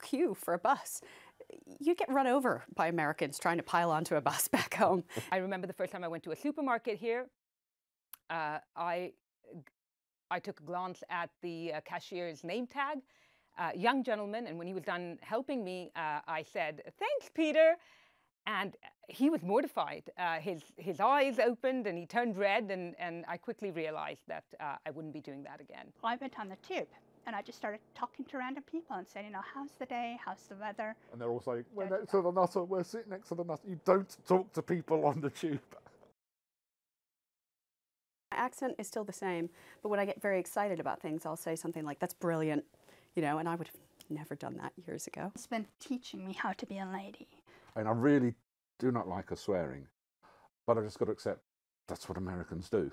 queue for a bus. You get run over by Americans trying to pile onto a bus back home. I remember the first time I went to a supermarket here, I took a glance at the cashier's name tag, young gentleman, and when he was done helping me, I said, "Thanks, Peter." And he was mortified. His eyes opened and he turned red, and I quickly realized that I wouldn't be doing that again. I went on the tube and I just started talking to random people and saying, how's the day, how's the weather? And they're all saying, we're next to the nutter, we're sitting next to the nutter. You don't talk to people on the tube. My accent is still the same, but when I get very excited about things, I'll say something like, "That's brilliant," and I would have never done that years ago. It's been teaching me how to be a lady. And I really do not like her swearing, but I just got to accept that's what Americans do.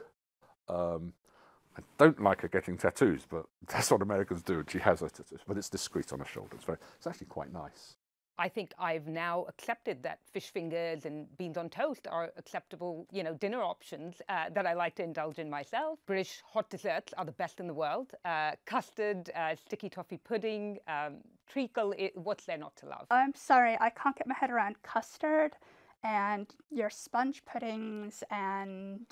I don't like her getting tattoos, but that's what Americans do, and she has her tattoos, but it's discreet on her shoulder. It's actually quite nice. I think I've now accepted that fish fingers and beans on toast are acceptable, dinner options that I like to indulge in myself. British hot desserts are the best in the world. Custard, sticky toffee pudding, treacle, what's there not to love? I'm sorry, I can't get my head around custard and your sponge puddings, and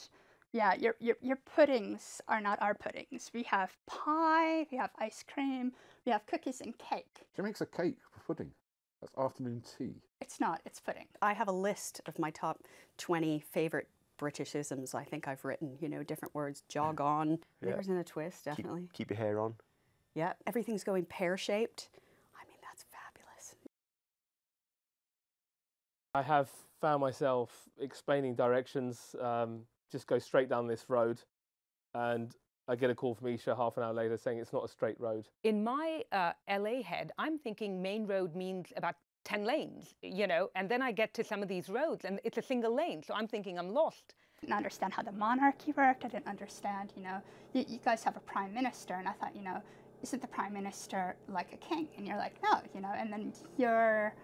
yeah, your puddings are not our puddings. We have pie, we have ice cream, we have cookies and cake. She makes a cake for pudding. That's afternoon tea. It's not, it's pudding. I have a list of my top 20 favorite Britishisms I think I've written, different words. Jog on, livers in a twist, definitely. Keep your hair on. Yeah, everything's going pear-shaped. I mean, that's fabulous. I have found myself explaining directions, just go straight down this road, and I get a call from Isha half an hour later saying it's not a straight road. In my LA head, I'm thinking main road means about 10 lanes, and then I get to some of these roads and it's a single lane, so I'm thinking I'm lost. I didn't understand how the monarchy worked. I didn't understand, you guys have a prime minister, and I thought, isn't the prime minister like a king? And you're like, no, and then your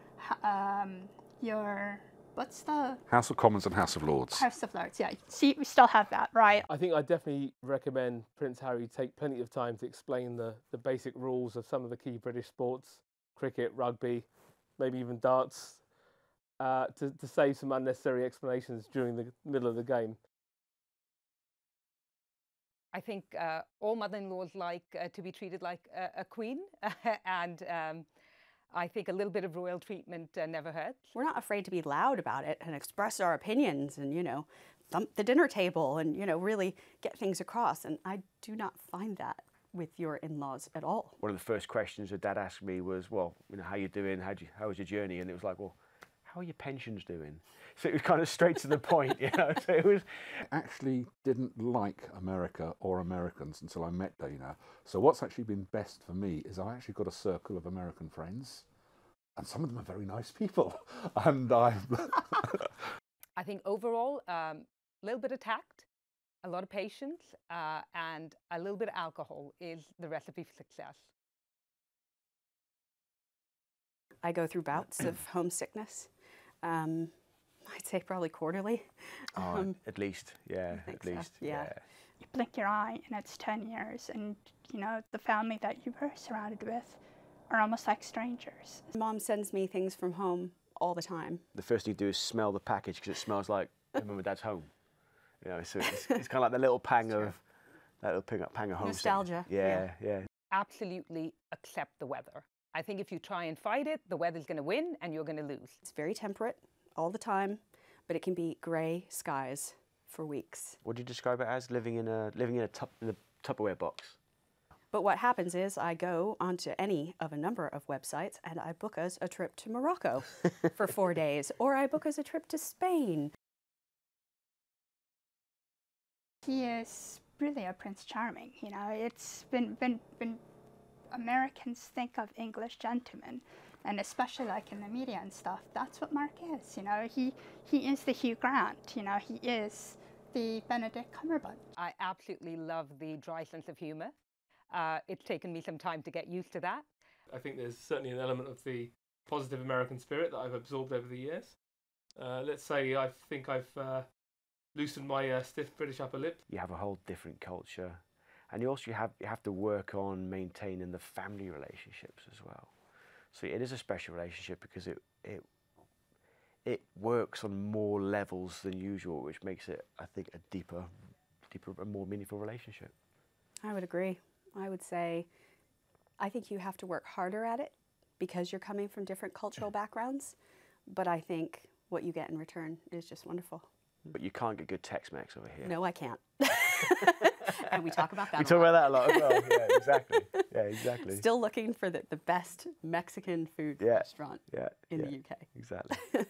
what's the... House of Commons and House of Lords. House of Lords, yeah. See, we still have that, right? I think I definitely recommend Prince Harry take plenty of time to explain the basic rules of some of the key British sports, cricket, rugby, maybe even darts, to save some unnecessary explanations during the middle of the game. I think all mother-in-laws like to be treated like a queen, and I think a little bit of royal treatment never hurts. We're not afraid to be loud about it and express our opinions and, thump the dinner table and, really get things across. And I do not find that with your in-laws at all. One of the first questions that Dad asked me was, well, how you doing? How was your journey? And it was like, well, how are your pensions doing? So it was kind of straight to the point, So it was... I actually didn't like America or Americans until I met Dana. So what's actually been best for me is I actually got a circle of American friends, and some of them are very nice people. And I think overall, a little bit of tact, a lot of patience, and a little bit of alcohol is the recipe for success. I go through bouts of homesickness. I'd say probably quarterly. At least, yeah, at least. So. Yeah. You blink your eye and it's 10 years, and the family that you were surrounded with are almost like strangers. Mom sends me things from home all the time. The first thing you do is smell the package because it smells like Mum and Dad's home. So it's kind of like the little pang of pang of home. Nostalgia. Yeah. Absolutely accept the weather. I think if you try and fight it, the weather's going to win and you're going to lose. It's very temperate all the time, but it can be grey skies for weeks. What do you describe it as? Living in a Tupperware box? But what happens is I go onto any of a number of websites and I book us a trip to Morocco for 4 days, or I book us a trip to Spain. He is really a Prince Charming, It's been Americans think of English gentlemen, and especially like in the media and stuff, that's what Mark is, He is the Hugh Grant, he is the Benedict Cumberbatch. I absolutely love the dry sense of humour. It's taken me some time to get used to that. I think there's certainly an element of the positive American spirit that I've absorbed over the years. Let's say I think I've loosened my stiff British upper lip. You have a whole different culture. And you have to work on maintaining the family relationships as well. So it is a special relationship because it works on more levels than usual, which makes it, I think, a deeper, and more meaningful relationship. I would agree. I would say, I think you have to work harder at it because you're coming from different cultural backgrounds. But I think what you get in return is just wonderful. But you can't get good Tex-Mex over here. No, I can't. And we talk about that. We talk about that a lot as well. Yeah, exactly. Yeah, exactly. Still looking for the best Mexican food restaurant in the UK. Exactly.